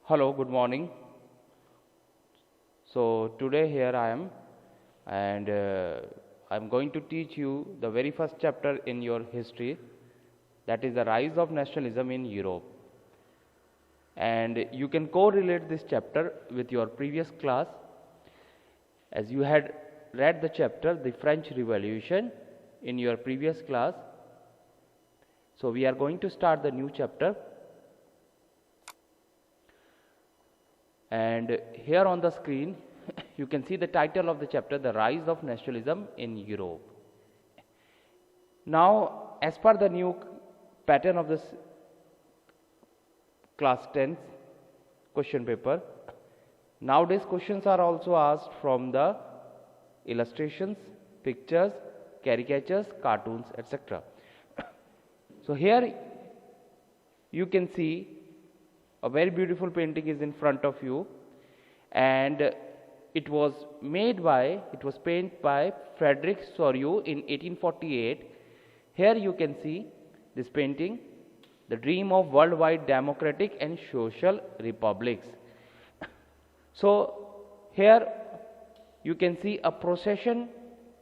Hello, good morning. So today here I am, and I'm going to teach you the very first chapter in your history, that is the rise of nationalism in Europe. And you can correlate this chapter with your previous class, as you had read the chapter the French Revolution in your previous class. So we are going to start the new chapter. And here on the screen you can see the title of the chapter, The Rise of Nationalism in Europe. Now, as per the new pattern of this class 10 question paper, nowadays questions are also asked from the illustrations, pictures, caricatures, cartoons, etc. So here you can see a very beautiful painting is in front of you, and it was painted by Frederick Soriot in 1848. Here you can see this painting, The Dream of Worldwide Democratic and Social Republics. So here you can see a procession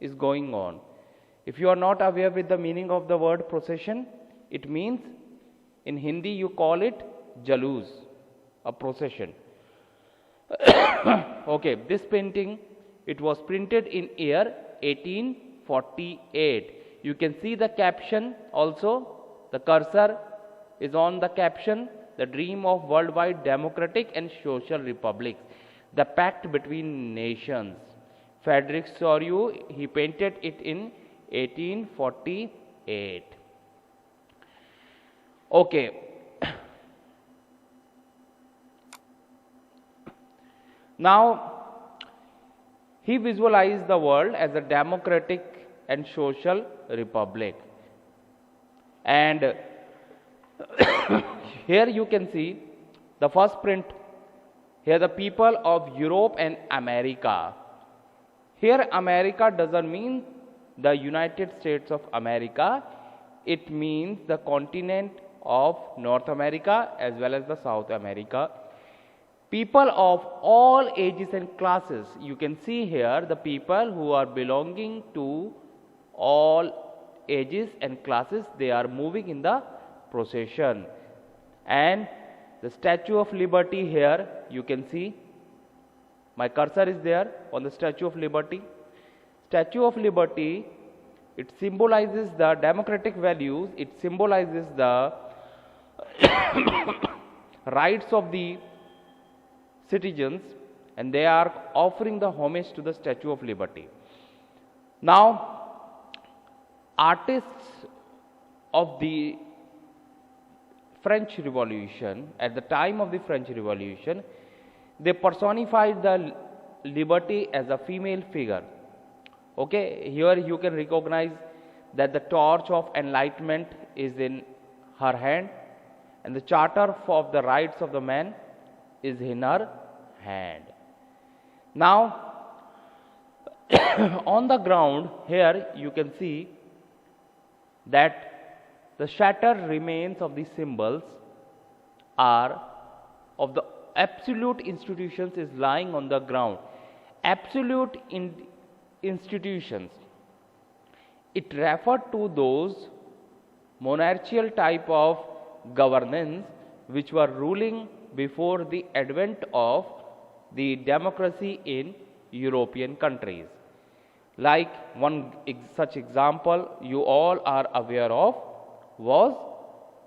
is going on. If you are not aware with the meaning of the word procession, it means in Hindi you call it Jalus, a procession. Okay, this painting, it was printed in year 1848. You can see the caption also, the cursor is on the caption, The Dream of Worldwide Democratic and Social Republics, the pact between nations. Frederick Soriot, he painted it in 1848. Okay. Now, he visualized the world as a democratic and social republic. And here you can see the first print. Here the people of Europe and America. Here America doesn't mean the United States of America. It means the continent of North America as well as the South America. People of all ages and classes. You can see here the people who are belonging to all ages and classes, they are moving in the procession. And the Statue of Liberty here, you can see, my cursor is there on the Statue of Liberty. Statue of Liberty, it symbolizes the democratic values, it symbolizes the rights of the citizens, and they are offering the homage to the Statue of Liberty. Now, artists of the French Revolution, at the time of the French Revolution, they personified the liberty as a female figure. Okay, here you can recognize that the torch of enlightenment is in her hand, and the charter of the rights of the man is in her hand. Now, on the ground here you can see that the shattered remains of the symbols are of the absolute institutions is lying on the ground. Absolute institutions, it referred to those monarchical type of governance which were ruling before the advent of the democracy in European countries. Like one such example you all are aware of was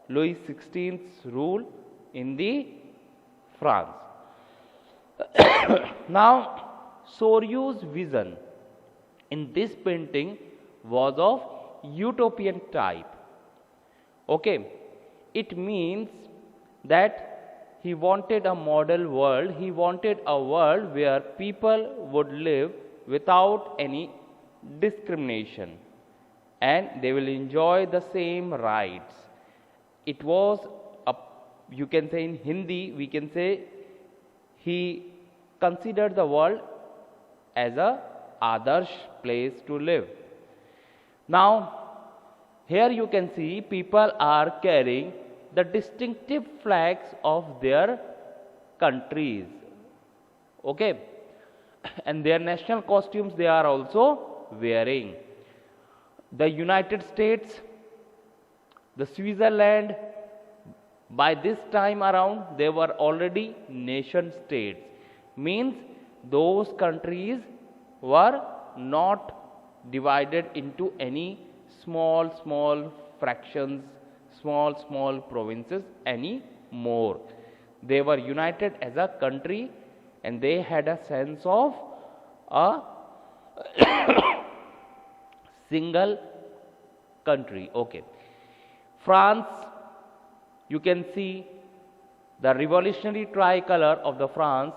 Louis XVI's rule in the France. Now, Soriot's vision in this painting was of utopian type. Okay, it means that he wanted a model world, he wanted a world where people would live without any discrimination and they will enjoy the same rights. It was you can say in Hindi, we can say he considered the world as a adarsh place to live. Now, here you can see people are carrying the distinctive flags of their countries. Okay, and their national costumes they are also wearing. The United States, the Switzerland, by this time around they were already nation states, means those countries were not divided into any small fractions, small provinces anymore. They were united as a country and they had a sense of a single country. Okay, France, you can see the revolutionary tricolor of the France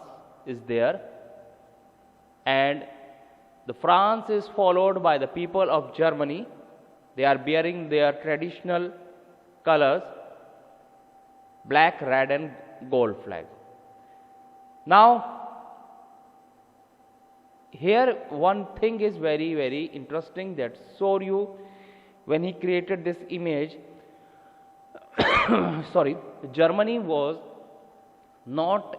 is there, and the France is followed by the people of Germany. They are bearing their traditional colors, black, red and gold flag. Now here one thing is very interesting, that Soryu, when he created this image, sorry, Germany was not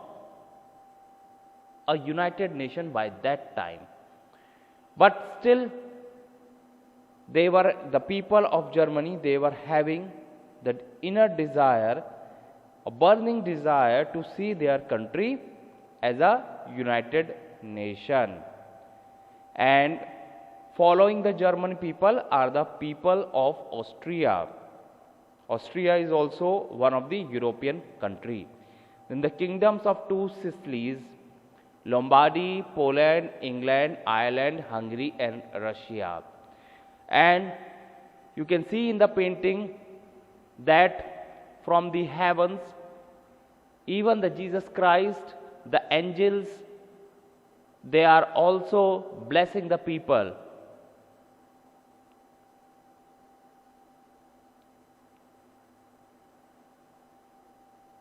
a united nation by that time, but still they were, the people of Germany, they were having that inner desire, a burning desire to see their country as a united nation. And following the German people are the people of Austria. Austria is also one of the European country. Then the kingdoms of two Sicilies, Lombardy, Poland, England, Ireland, Hungary and Russia. And you can see in the painting that from the heavens, even the Jesus Christ, the angels, they are also blessing the people.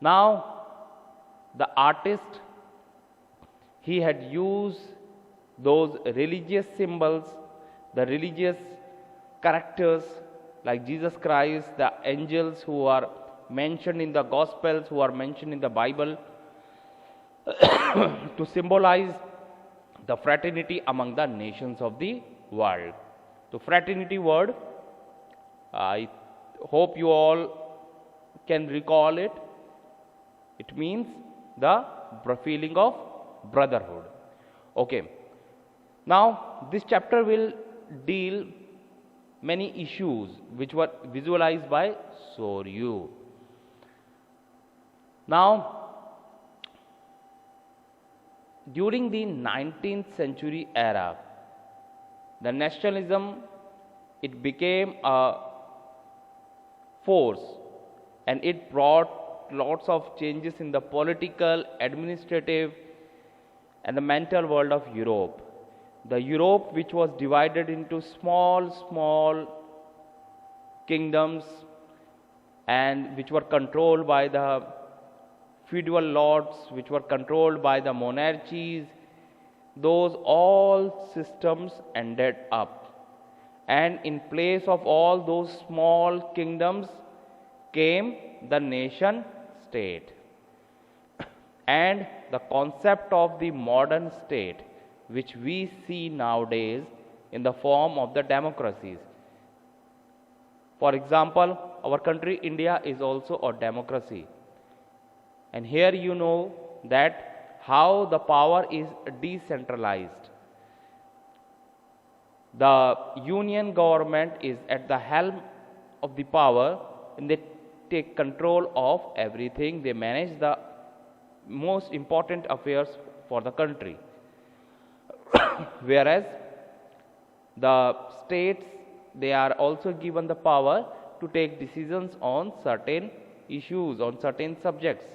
Now the artist, he had used those religious symbols, the religious characters like Jesus Christ, the angels who are mentioned in the Gospels, who are mentioned in the Bible, to symbolize the fraternity among the nations of the world. So fraternity word, I hope you all can recall it. It means the feeling of brotherhood. Okay. Now this chapter will deal many issues which were visualized by Soryu. Now during the 19th century era, the nationalism, it became a force and it brought lots of changes in the political, administrative and the mental world of Europe. The Europe which was divided into small kingdoms and which were controlled by the feudal lords, which were controlled by the monarchies, those all systems ended up. And in place of all those small kingdoms came the nation state. And the concept of the modern state, which we see nowadays in the form of the democracies. For example, our country India is also a democracy. And here you know that how the power is decentralized. The union government is at the helm of the power and they take control of everything. They manage the most important affairs for the country. Whereas the states, they are also given the power to take decisions on certain issues, on certain subjects.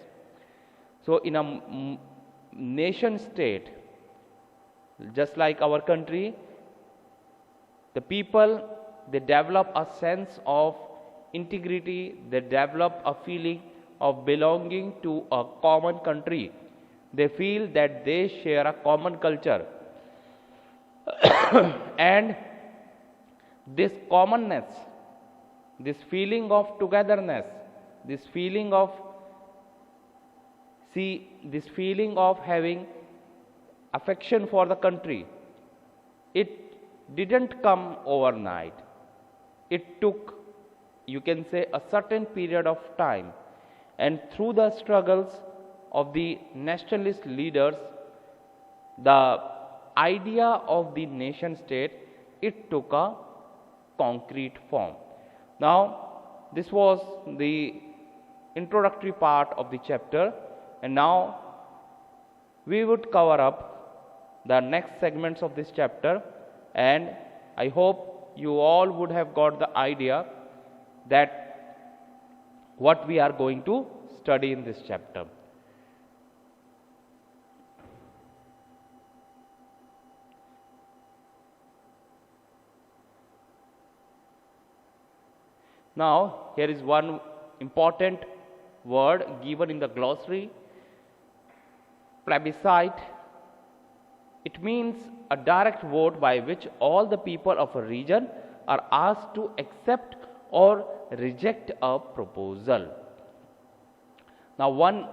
So in a nation state, just like our country, the people, they develop a sense of integrity, they develop a feeling of belonging to a common country. They feel that they share a common culture. And this commonness, this feeling of togetherness, this feeling of See, this feeling of having affection for the country, it didn't come overnight. It took, you can say, a certain period of time, and through the struggles of the nationalist leaders, the idea of the nation state, it took a concrete form. Now, this was the introductory part of the chapter, and now we would cover up the next segments of this chapter, and I hope you all would have got the idea that what we are going to study in this chapter. Now, here is one important word given in the glossary: plebiscite. It means a direct vote by which all the people of a region are asked to accept or reject a proposal. Now, one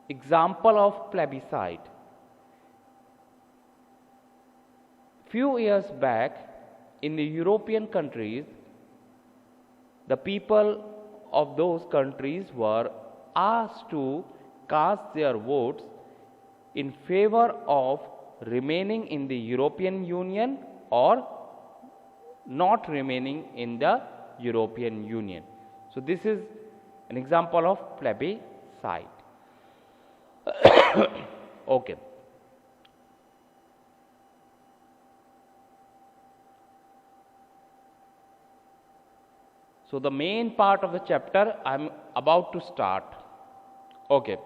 example of plebiscite. Few years back, in the European countries, the people of those countries were asked to cast their votes in favor of remaining in the European Union or not remaining in the European Union. So, this is an example of plebiscite. Okay. So, the main part of the chapter I am about to start. Okay.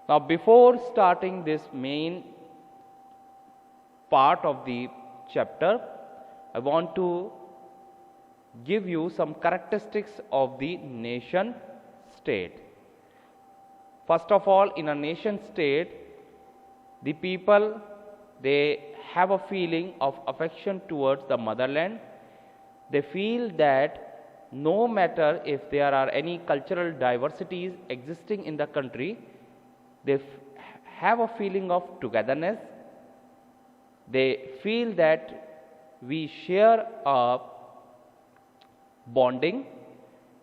Now, before starting this main part of the chapter, I want to give you some characteristics of the nation state. First of all, in a nation state, the people, they have a feeling of affection towards the motherland. They feel that no matter if there are any cultural diversities existing in the country, they have a feeling of togetherness. They feel that we share a bonding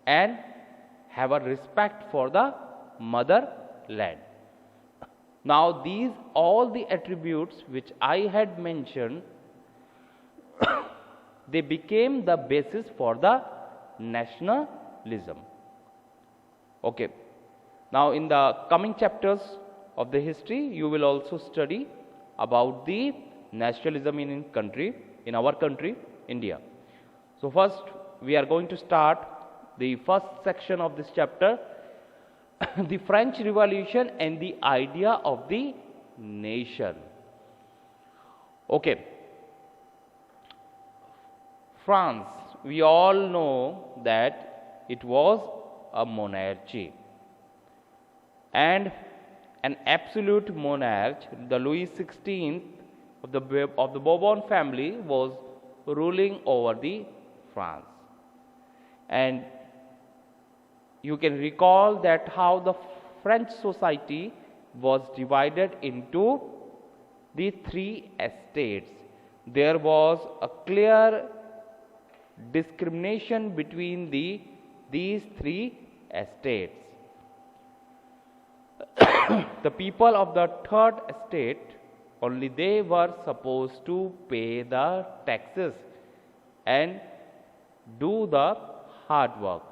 and have a respect for the motherland. Now, these all the attributes which I had mentioned, they became the basis for the nationalism. Okay. Now, in the coming chapters of the history, you will also study about the nationalism in our country, India. So, first we are going to start the first section of this chapter, the French Revolution and the idea of the nation. Okay. France, we all know that it was a monarchy, and an absolute monarch, the Louis XVI of the Bourbon family, was ruling over the France. And you can recall that how the French society was divided into the three estates. There was a clear discrimination between these three estates. The people of the third estate, only they were supposed to pay the taxes and do the hard work.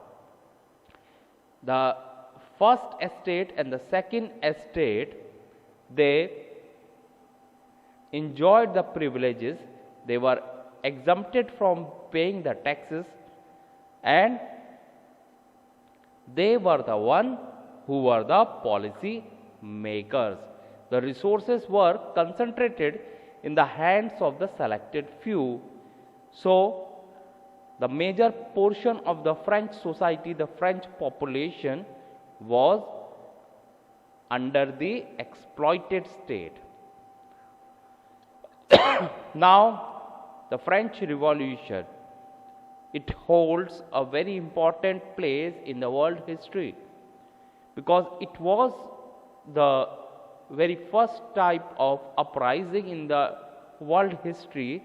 The first estate and the second estate, they enjoyed the privileges. They were exempted from paying the taxes, and they were the one who were the policy makers. The resources were concentrated in the hands of the selected few. So, the major portion of the French society, the French population, was under the exploited state. Now, the French Revolution, it holds a very important place in the world history, because it was the very first type of uprising in the world history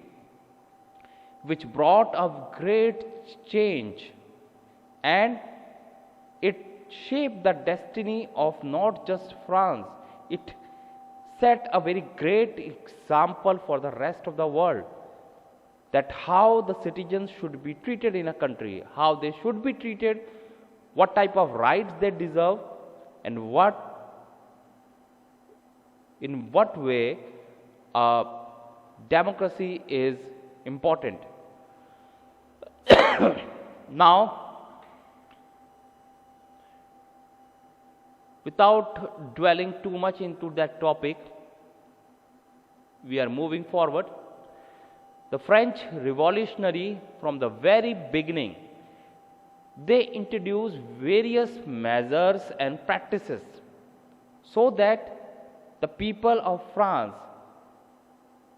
which brought a great change, and it shaped the destiny of not just France, it set a very great example for the rest of the world, that how the citizens should be treated in a country, how they should be treated, what type of rights they deserve, and in what way democracy is important. Now, without dwelling too much into that topic, we are moving forward. The French Revolutionary, from the very beginning, they introduced various measures and practices so that the people of France,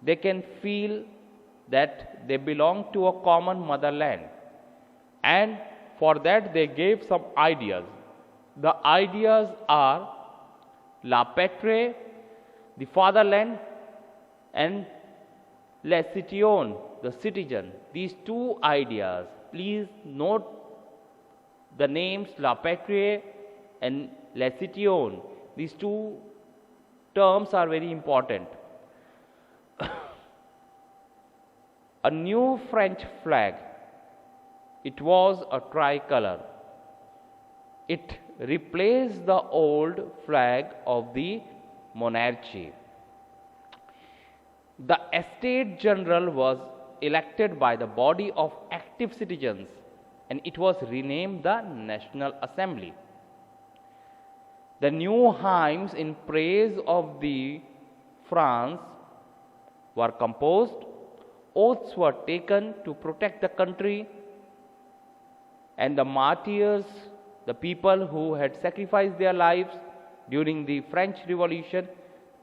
they can feel that they belong to a common motherland, and for that they gave some ideas. The ideas are La Patrie, the fatherland, and Les Citoyens, the citizen. These two ideas, please note the names La Patrie and Les Citoyens. These two terms are very important. A new French flag, it was a tricolor. It replaced the old flag of the monarchy. The Estates General was elected by the body of active citizens, and it was renamed the National Assembly. The new hymns in praise of the France were composed, oaths were taken to protect the country, and the martyrs, the people who had sacrificed their lives during the French Revolution,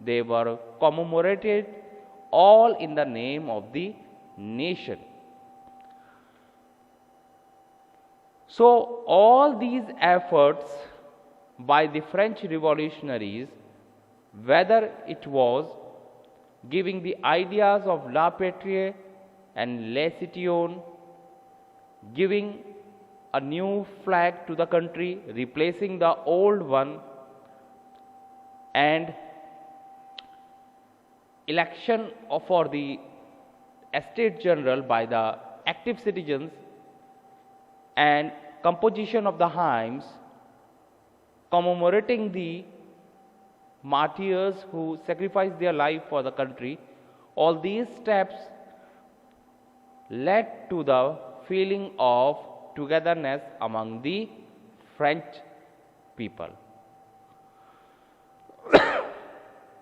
they were commemorated, all in the name of the nation. So all these efforts by the French revolutionaries, whether it was giving the ideas of La Patrie and Les Citoyens, giving a new flag to the country, replacing the old one, and election for the Estates General by the active citizens, and composition of the hymns commemorating the martyrs who sacrificed their life for the country, all these steps led to the feeling of togetherness among the French people.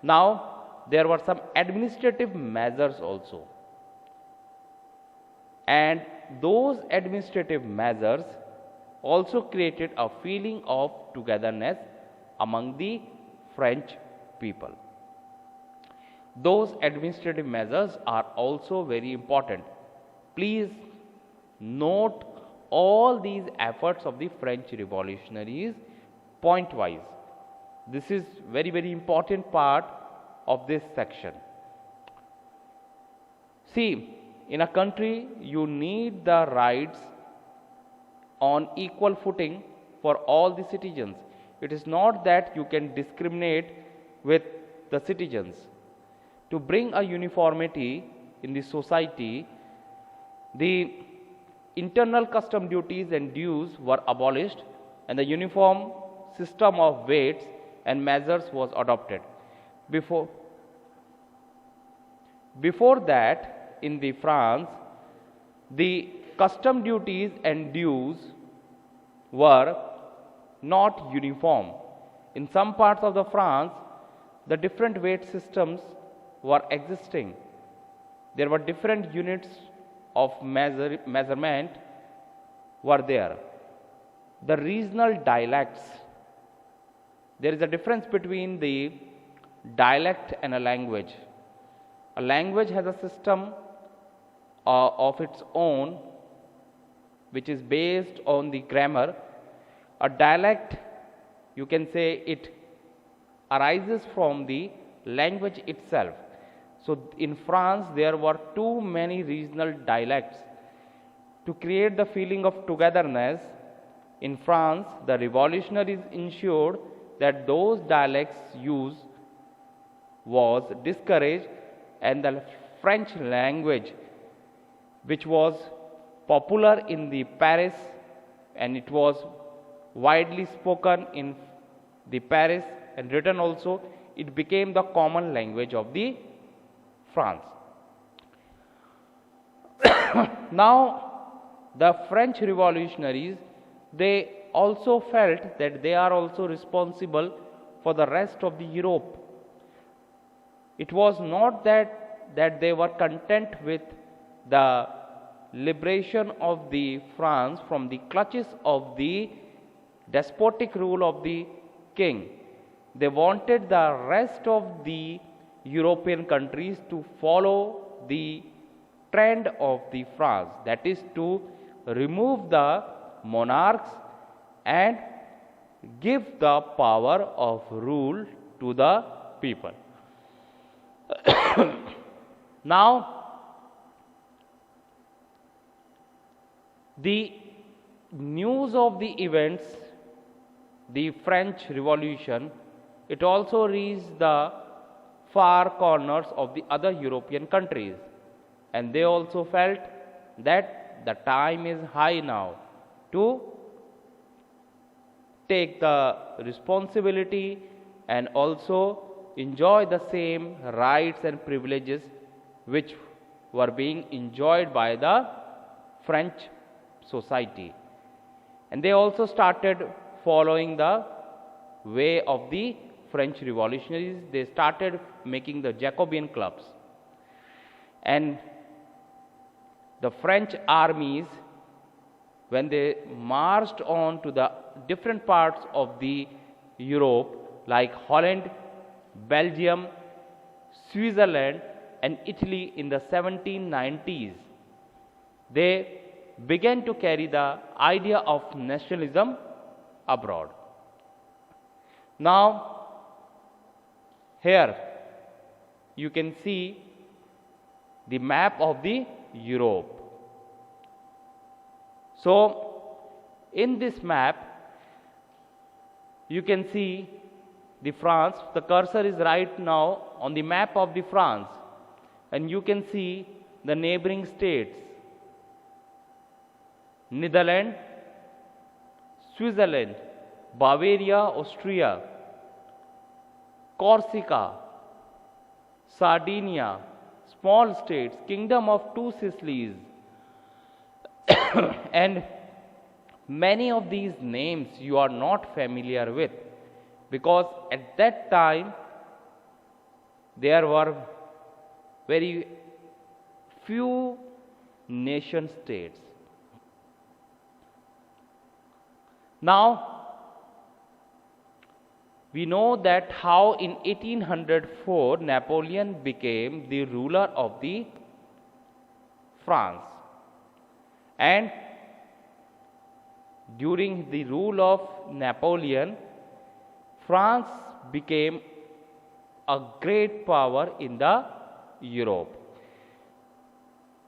Now, there were some administrative measures also, and those administrative measures also created a feeling of togetherness among the French people. Those administrative measures are also very important. Please note all these efforts of the French revolutionaries point-wise. This is very, very important part of this section. See, in a country, you need the rights on equal footing for all the citizens. It is not that you can discriminate with the citizens. To bring a uniformity in the society, the internal custom duties and dues were abolished, and the uniform system of weights and measures was adopted. Before that, in the France, the custom duties and dues were not uniform. In some parts of the France, the different weight systems were existing. There were different units of measurement were there. The regional dialects, there is a difference between the dialect and a language. A language has a system of its own which is based on the grammar. A dialect, you can say it arises from the language itself. So in France there were too many regional dialects. To create the feeling of togetherness in France, the revolutionaries ensured that those dialects use was discouraged, and the French language, which was popular in the Paris and it was widely spoken in the Paris and written also, it became the common language of the France. Now the French revolutionaries, they also felt that they are also responsible for the rest of the Europe. It was not that they were content with the liberation of the France from the clutches of the despotic rule of the king. They wanted the rest of the European countries to follow the trend of the France, that is to remove the monarchs and give the power of rule to the people. Now, the news of the events, the French Revolution, it also reached the far corners of the other European countries, and they also felt that the time is high now to take the responsibility and also enjoy the same rights and privileges which were being enjoyed by the French society. And they also started following the way of the French revolutionaries. They started making the Jacobin clubs. And the French armies, when they marched on to the different parts of the Europe, like Holland, Belgium, Switzerland and Italy in the 1790s, they began to carry the idea of nationalism abroad. Now, here you can see the map of the Europe. So, in this map, you can see the France. The cursor is right now on the map of the France, and you can see the neighboring states: Netherlands, Switzerland, Bavaria, Austria, Corsica, Sardinia, small states, Kingdom of Two Sicilies, and many of these names you are not familiar with, because at that time there were very few nation states. Now, we know that how in 1804 Napoleon became the ruler of the France, and during the rule of Napoleon, France became a great power in the Europe.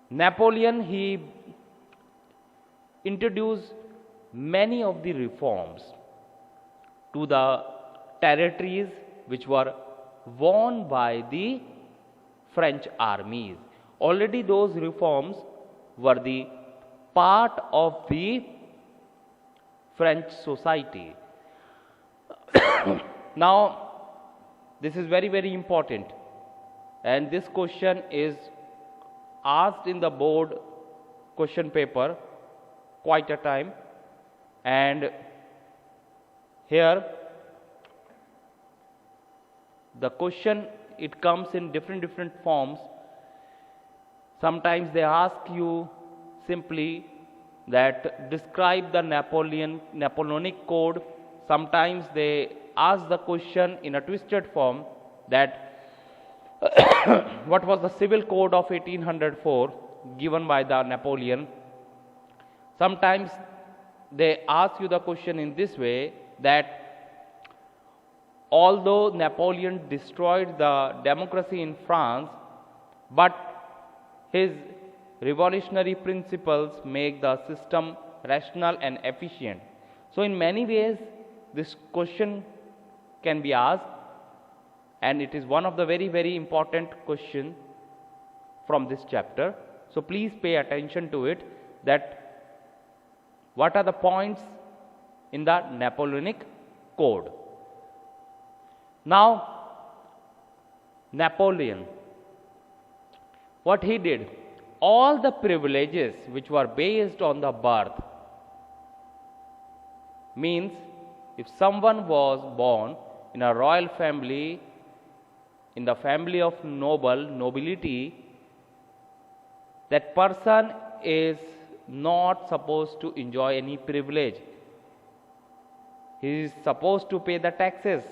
Napoleon, he introduced many of the reforms to the territories which were won by the French armies. Already those reforms were the part of the French society. Now, this is very, very important, and this question is asked in the board question paper quite a time. And here the question, it comes in different forms. Sometimes they ask you simply that describe the Napoleonic code. Sometimes they ask the question in a twisted form that what was the civil code of 1804 given by the Napoleon. Sometimes they ask you the question in this way, that Although Napoleon destroyed the democracy in France, but his revolutionary principles make the system rational and efficient. So in many ways, this question can be asked, and it is one of the very important question from this chapter. So please pay attention to it, that what are the points in the Napoleonic Code. Now, Napoleon, what he did, all the privileges which were based on the birth, means if someone was born in a royal family, in the family of nobility, that person is not supposed to enjoy any privilege. He is supposed to pay the taxes.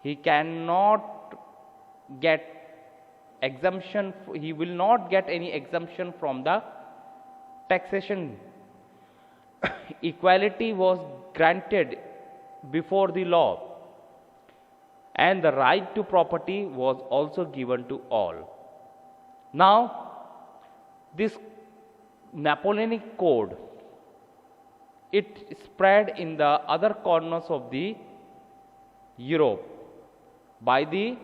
He cannot get exemption, he will not get any exemption from the taxation. Equality was granted before the law, and the right to property was also given to all. Now, this Napoleonic Code, it spread in the other corners of the Europe by the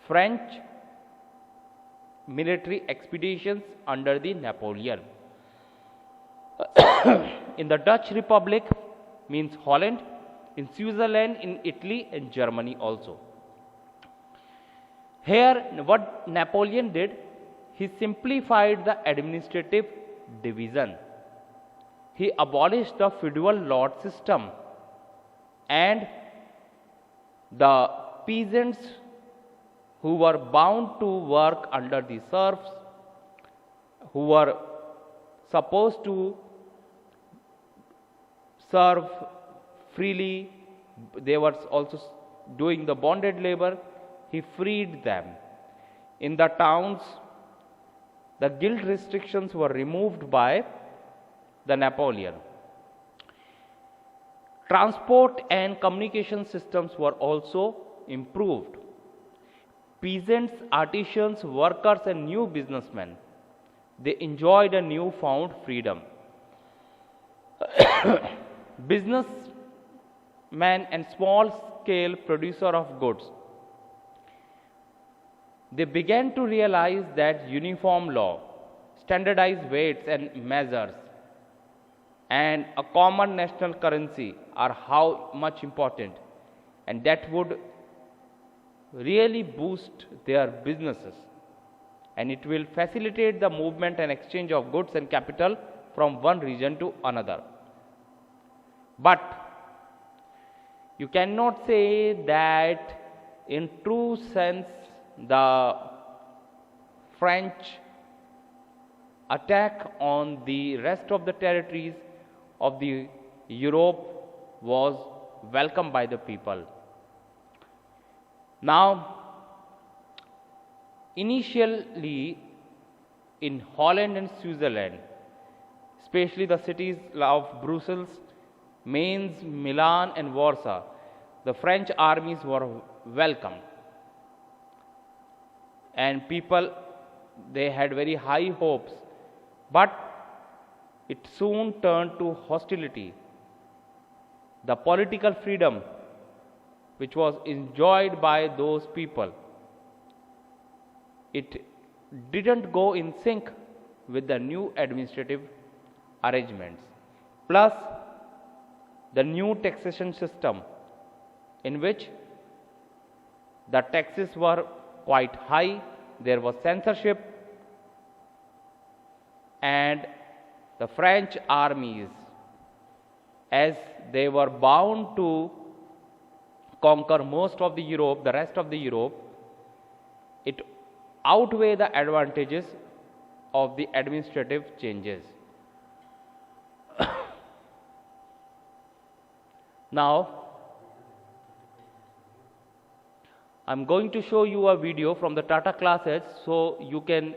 French military expeditions under the Napoleon. In the Dutch Republic, means Holland, in Switzerland, in Italy and Germany also. Here, what Napoleon did, he simplified the administrative division. He abolished the feudal lord system, and the peasants who were bound to work under the serfs, who were supposed to serve freely, they were also doing the bonded labor, he freed them. In the towns, the guild restrictions were removed by the Napoleon. Transport and communication systems were also improved. Peasants, artisans, workers and new businessmen, they enjoyed a newfound freedom. Businessmen and small-scale producer of goods, they began to realize that uniform law, standardized weights and measures, and a common national currency are how much important, and that would really boost their businesses, and it will facilitate the movement and exchange of goods and capital from one region to another. But you cannot say that in true sense the French attack on the rest of the territories of the Europe was welcomed by the people. Now, initially in Holland and Switzerland, especially the cities of Brussels, Mainz, Milan and Warsaw, the French armies were welcomed, and people, they had very high hopes, but it soon turned to hostility. The political freedom which was enjoyed by those people, it didn't go in sync with the new administrative arrangements, plus the new taxation system in which the taxes were quite high, there was censorship, and the French armies, as they were bound to conquer most of the Europe, the rest of the Europe, it outweighed the advantages of the administrative changes. Now, I'm going to show you a video from the Tata classes so you can